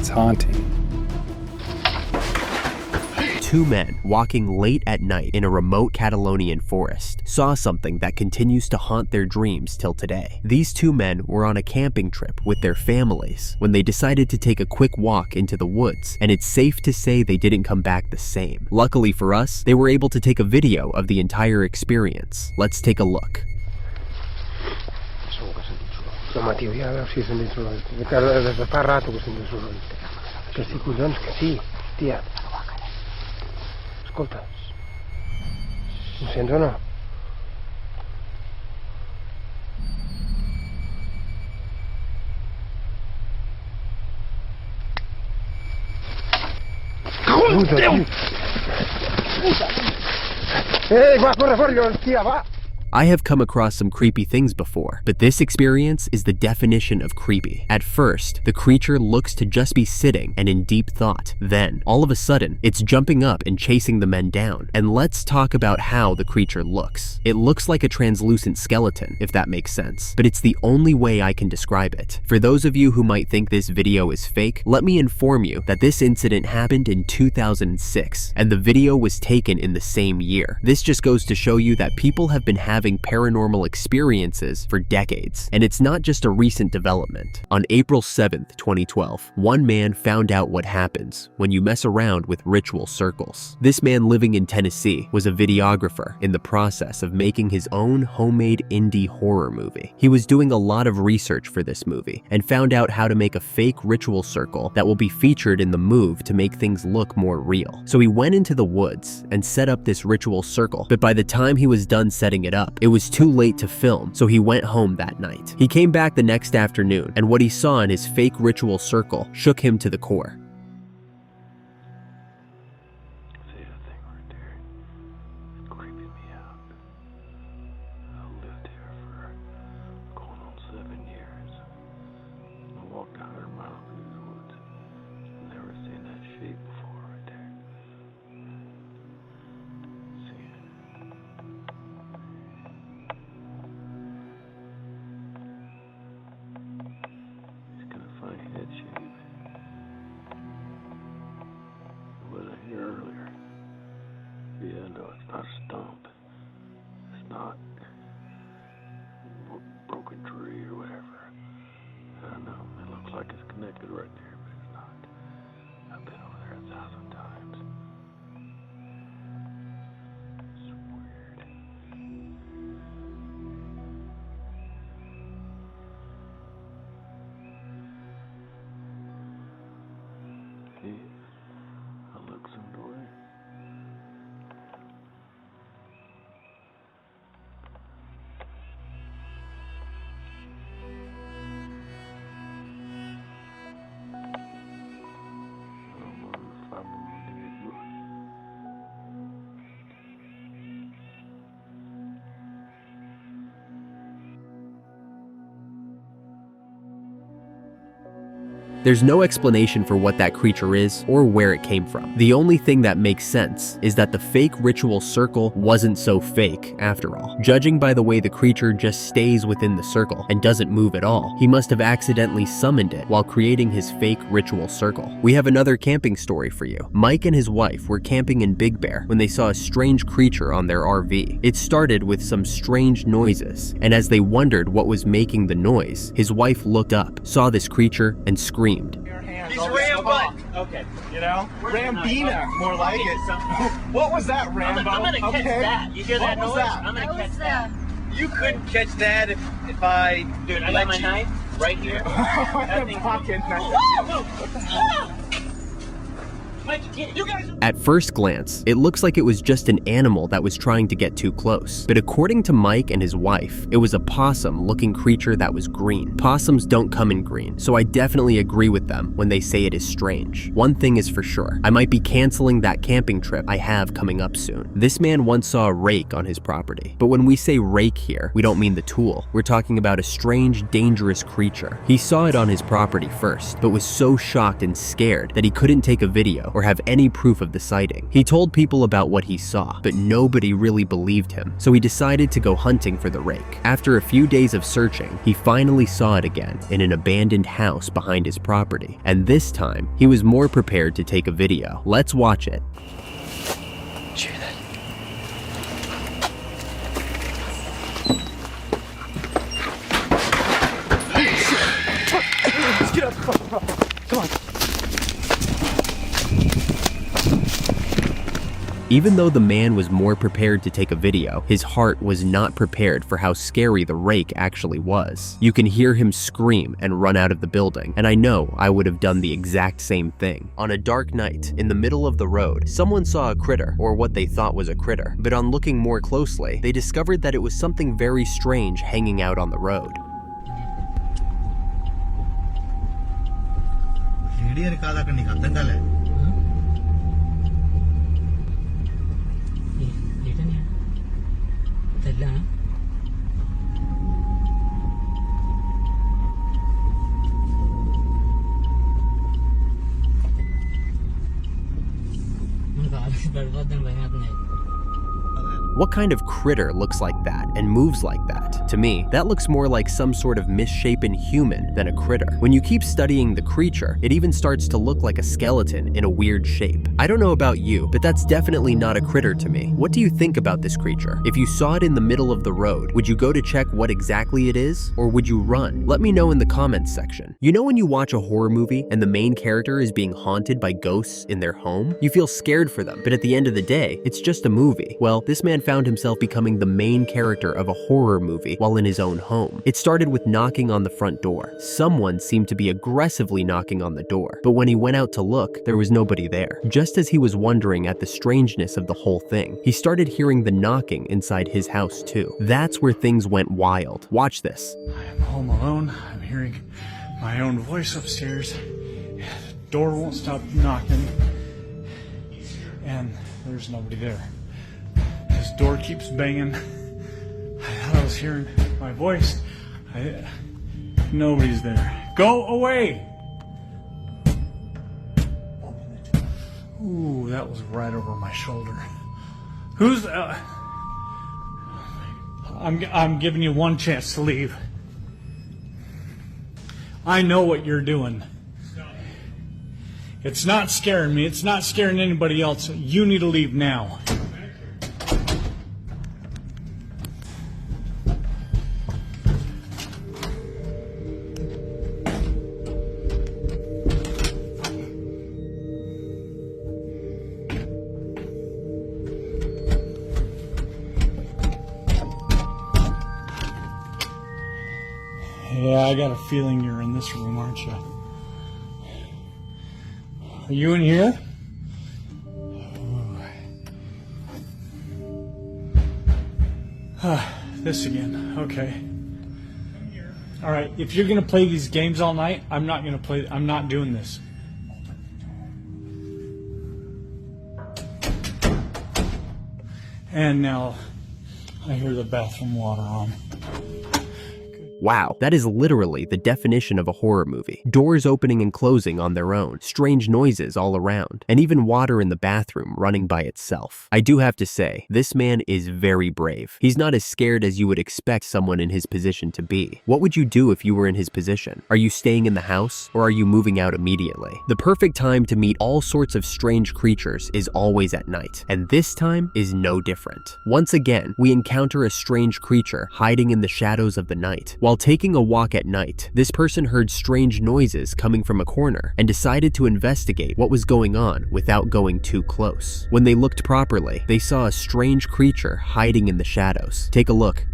It's haunting. Two men walking late at night in a remote Catalonian forest saw something that continues to haunt their dreams till today. These two men were on a camping trip with their families when they decided to take a quick walk into the woods, and it's safe to say they didn't come back the same. Luckily for us, they were able to take a video of the entire experience. Let's take a look. Mattiu, ja veus si he sentit soroll. Des de fa rato que he sentit soroll. Que sí, collons, que sí, tia. Escolta, em sents o no? Déu! Ei, va, corre, tia, va! I have come across some creepy things before, but this experience is the definition of creepy. At first, the creature looks to just be sitting and in deep thought. Then, all of a sudden, it's jumping up and chasing the men down. And let's talk about how the creature looks. It looks like a translucent skeleton, if that makes sense, but it's the only way I can describe it. For those of you who might think this video is fake, let me inform you that this incident happened in 2006, and the video was taken in the same year. This just goes to show you that people have been having paranormal experiences for decades, and it's not just a recent development. On April 7th, 2012, one man found out what happens when you mess around with ritual circles. This man living in Tennessee was a videographer in the process of making his own homemade indie horror movie. He was doing a lot of research for this movie and found out how to make a fake ritual circle that will be featured in the move to make things look more real. So he went into the woods and set up this ritual circle, but by the time he was done setting it up, it was too late to film, so he went home that night. He came back the next afternoon, and what he saw in his fake ritual circle shook him to the core. See that thing right there? It's creeping me out. I lived here for going on 7 years. I walked 100 miles through these woods. Never seen that shape before right there. See it? Head shape. What I hear earlier. Yeah, no, it's not a stump. It's not a broken tree or whatever. I don't know. It looks like it's connected right there, but it's not. I've been over there 1,000 times. It's weird. I look some way. I don't know if I believe it, but There's no explanation for what that creature is or where it came from. The only thing that makes sense is that the fake ritual circle wasn't so fake after all. Judging by the way the creature just stays within the circle and doesn't move at all, he must have accidentally summoned it while creating his fake ritual circle. We have another camping story for you. Mike and his wife were camping in Big Bear when they saw a strange creature on their RV. It started with some strange noises, and as they wondered what was making the noise, his wife looked up, saw this creature, and screamed. He's Rambo. Okay, you know? Rambina, more like it. What was that, Rambo? I'm gonna catch that. You hear that noise? I'm gonna catch that. You couldn't catch that if I... Dude, I got my knife right here. That thing pocket knife. At first glance, it looks like it was just an animal that was trying to get too close. But according to Mike and his wife, it was a possum-looking creature that was green. Possums don't come in green, so I definitely agree with them when they say it is strange. One thing is for sure, I might be canceling that camping trip I have coming up soon. This man once saw a rake on his property. But when we say rake here, we don't mean the tool. We're talking about a strange, dangerous creature. He saw it on his property first, but was so shocked and scared that he couldn't take a video video or have any proof of the sighting. He told people about what he saw, but nobody really believed him, so he decided to go hunting for the rake. After a few days of searching, he finally saw it again in an abandoned house behind his property, and this time, he was more prepared to take a video. Let's watch it. Did you hear that? Let's get up. Come on. Even though the man was more prepared to take a video, his heart was not prepared for how scary the rake actually was. You can hear him scream and run out of the building, and I know I would have done the exact same thing. On a dark night, in the middle of the road, someone saw a critter, or what they thought was a critter, but on looking more closely, they discovered that it was something very strange hanging out on the road. What kind of critter looks like that and moves like that? To me, that looks more like some sort of misshapen human than a critter. When you keep studying the creature, it even starts to look like a skeleton in a weird shape. I don't know about you, but that's definitely not a critter to me. What do you think about this creature? If you saw it in the middle of the road, would you go to check what exactly it is? Or would you run? Let me know in the comments section. You know when you watch a horror movie and the main character is being haunted by ghosts in their home? You feel scared for them, but at the end of the day, it's just a movie. Well, this man found himself becoming the main character of a horror movie while in his own home. It started with knocking on the front door. Someone seemed to be aggressively knocking on the door, but when he went out to look, there was nobody there. Just as he was wondering at the strangeness of the whole thing, he started hearing the knocking inside his house too. That's where things went wild. Watch this. I am home alone. I'm hearing my own voice upstairs. The door won't stop knocking, and there's nobody there. This door keeps banging. I thought I was hearing my voice. Nobody's there. Go away! Ooh, that was right over my shoulder. Who's... I'm giving you one chance to leave. I know what you're doing. It's not scaring me. It's not scaring anybody else. You need to leave now. Yeah, I got a feeling you're in this room, aren't you? Are you in here? This again. Okay. All right. If you're gonna play these games all night, I'm not gonna play. I'm not doing this. And now I hear the bathroom water on. Wow, that is literally the definition of a horror movie. Doors opening and closing on their own, strange noises all around, and even water in the bathroom running by itself. I do have to say, this man is very brave. He's not as scared as you would expect someone in his position to be. What would you do if you were in his position? Are you staying in the house, or are you moving out immediately? The perfect time to meet all sorts of strange creatures is always at night, and this time is no different. Once again, we encounter a strange creature hiding in the shadows of the night. While taking a walk at night, this person heard strange noises coming from a corner and decided to investigate what was going on without going too close. When they looked properly, they saw a strange creature hiding in the shadows. Take a look.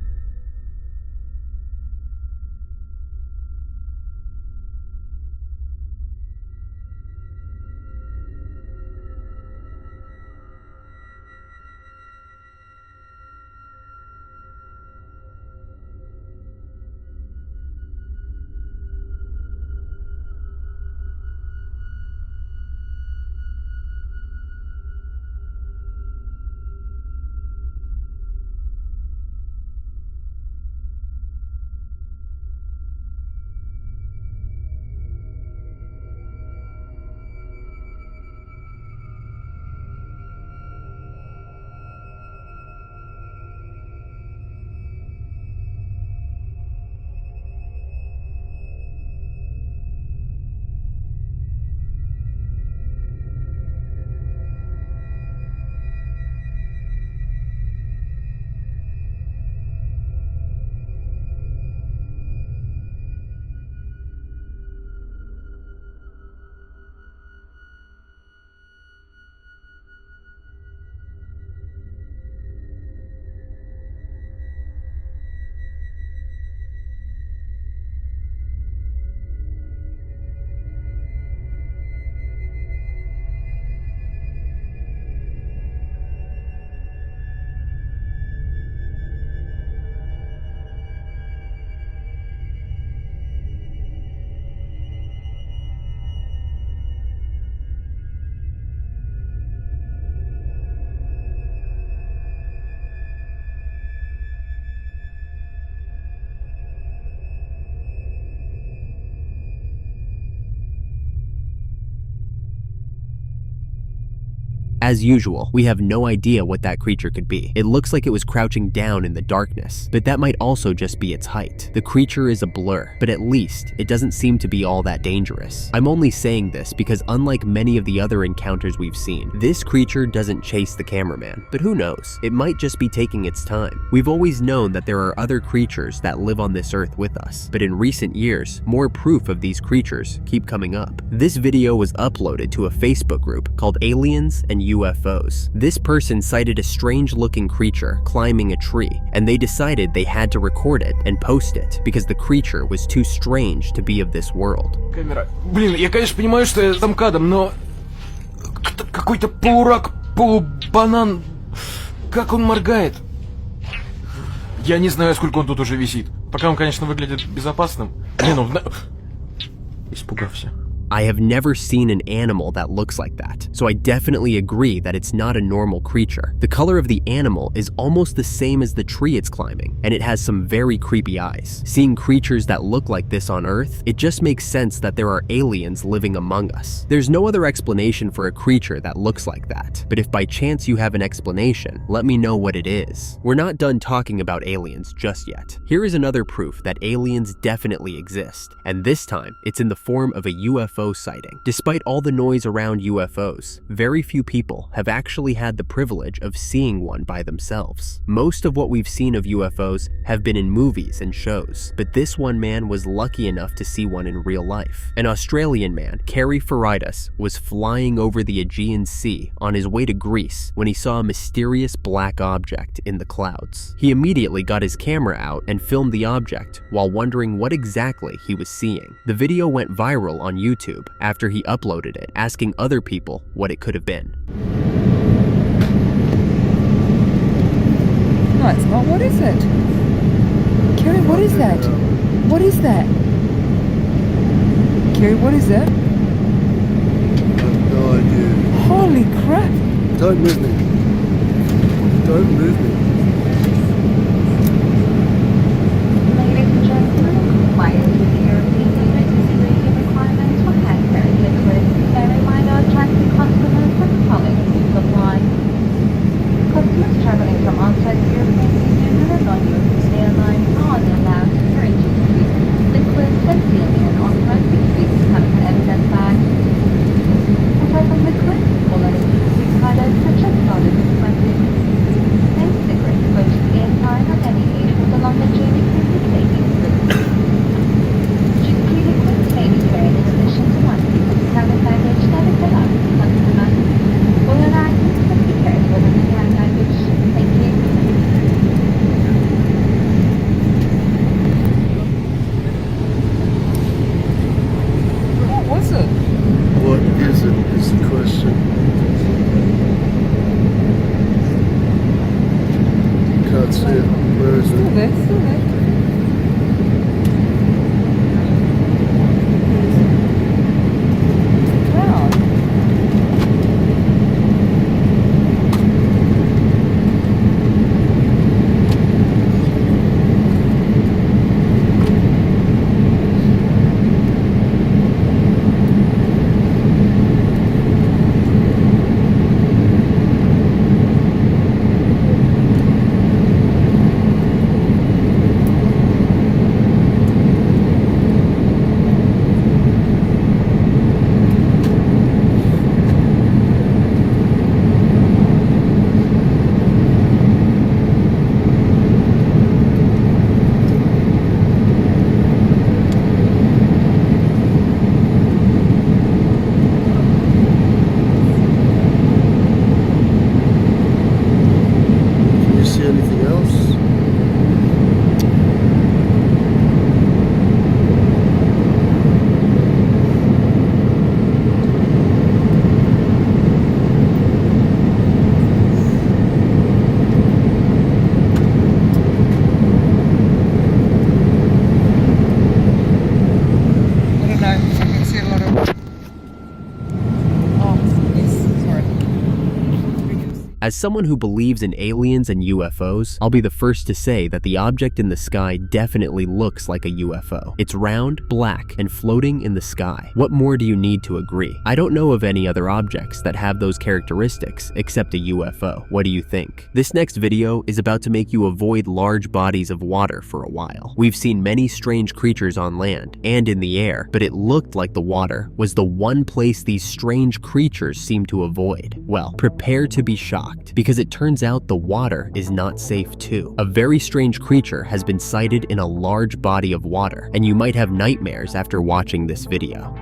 As usual, we have no idea what that creature could be. It looks like it was crouching down in the darkness, but that might also just be its height. The creature is a blur, but at least it doesn't seem to be all that dangerous. I'm only saying this because unlike many of the other encounters we've seen, this creature doesn't chase the cameraman, but who knows? It might just be taking its time. We've always known that there are other creatures that live on this earth with us, but in recent years, more proof of these creatures keep coming up. This video was uploaded to a Facebook group called Aliens and UFOs. This person cited a strange-looking creature climbing a tree, and they decided they had to record it and post it because the creature was too strange to be of this world. Камера. Блин, я, конечно, понимаю, что я там кадом, но... Какой-то полурак, полубанан... Как он моргает? Я не знаю, сколько он тут уже висит. Пока он, конечно, выглядит безопасным. Блин, он... Испугался. I have never seen an animal that looks like that, so I definitely agree that it's not a normal creature. The color of the animal is almost the same as the tree it's climbing, and it has some very creepy eyes. Seeing creatures that look like this on Earth, it just makes sense that there are aliens living among us. There's no other explanation for a creature that looks like that, but if by chance you have an explanation, let me know what it is. We're not done talking about aliens just yet. Here is another proof that aliens definitely exist, and this time, it's in the form of a UFO sighting. Despite all the noise around UFOs, very few people have actually had the privilege of seeing one by themselves. Most of what we've seen of UFOs have been in movies and shows, but this one man was lucky enough to see one in real life. An Australian man, Kerry Faridas, was flying over the Aegean Sea on his way to Greece when he saw a mysterious black object in the clouds. He immediately got his camera out and filmed the object while wondering what exactly he was seeing. The video went viral on YouTube after he uploaded it, asking other people what it could have been. No, it's not. What is it? Kerry, what is that? What is that? Kerry, what is that? I have no idea. Holy crap! Don't move me. Don't move me. Ladies and gentlemen, compliance with the European Unit security requirements for hand carried liquid. Bear in mind our attracting customers and the following rules apply. Customers traveling from outside the European Union and a non-European airline are only allowed to carry liquids and sealed in authorized liquids coming in evidence bags. The type of liquid, all other liquid products such as powdered cosmetics and cigarettes. As someone who believes in aliens and UFOs, I'll be the first to say that the object in the sky definitely looks like a UFO. It's round, black, and floating in the sky. What more do you need to agree? I don't know of any other objects that have those characteristics except a UFO. What do you think? This next video is about to make you avoid large bodies of water for a while. We've seen many strange creatures on land and in the air, but it looked like the water was the one place these strange creatures seem to avoid. Well, prepare to be shocked, because it turns out the water is not safe too. A very strange creature has been sighted in a large body of water, and you might have nightmares after watching this video.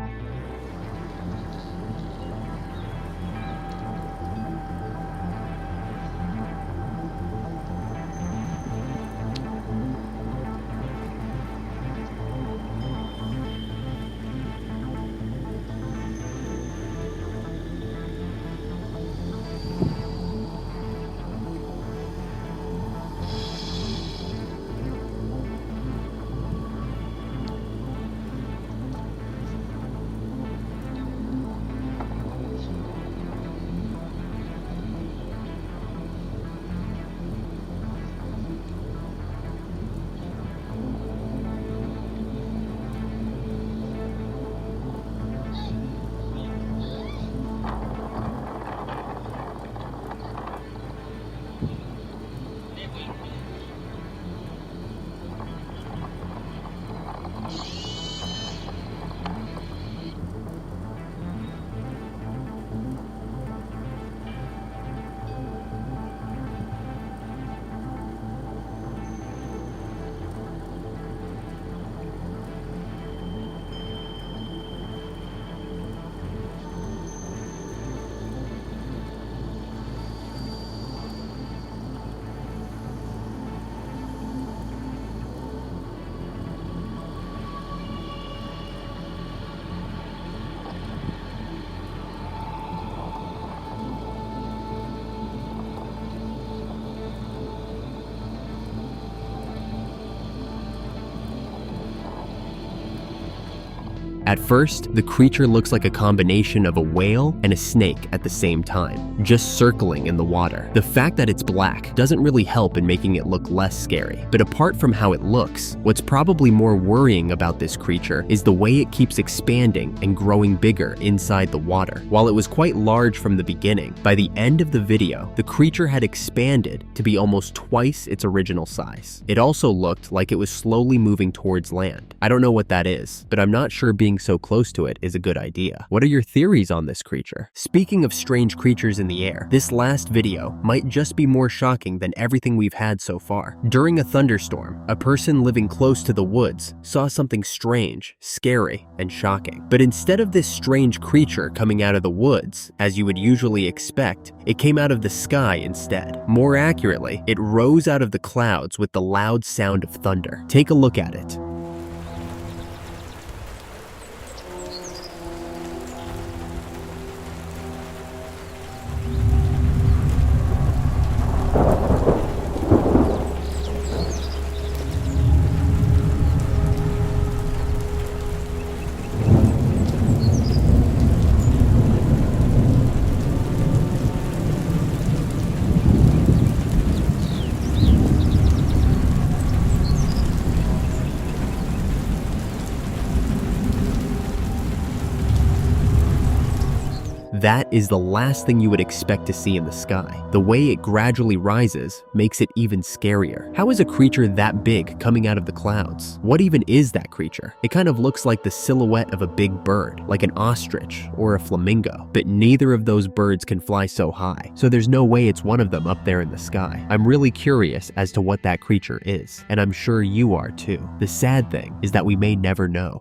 At first, the creature looks like a combination of a whale and a snake at the same time, just circling in the water. The fact that it's black doesn't really help in making it look less scary. But apart from how it looks, what's probably more worrying about this creature is the way it keeps expanding and growing bigger inside the water. While it was quite large from the beginning, by the end of the video, the creature had expanded to be almost twice its original size. It also looked like it was slowly moving towards land. I don't know what that is, but I'm not sure being so close to it is a good idea. What are your theories on this creature? Speaking of strange creatures in the air, this last video might just be more shocking than everything we've had so far. During a thunderstorm, a person living close to the woods saw something strange, scary, and shocking. But instead of this strange creature coming out of the woods, as you would usually expect, it came out of the sky instead. More accurately, it rose out of the clouds with the loud sound of thunder. Take a look at it. That is the last thing you would expect to see in the sky. The way it gradually rises makes it even scarier. How is a creature that big coming out of the clouds? What even is that creature? It kind of looks like the silhouette of a big bird, like an ostrich or a flamingo, but neither of those birds can fly so high, so there's no way it's one of them up there in the sky. I'm really curious as to what that creature is, and I'm sure you are too. The sad thing is that we may never know.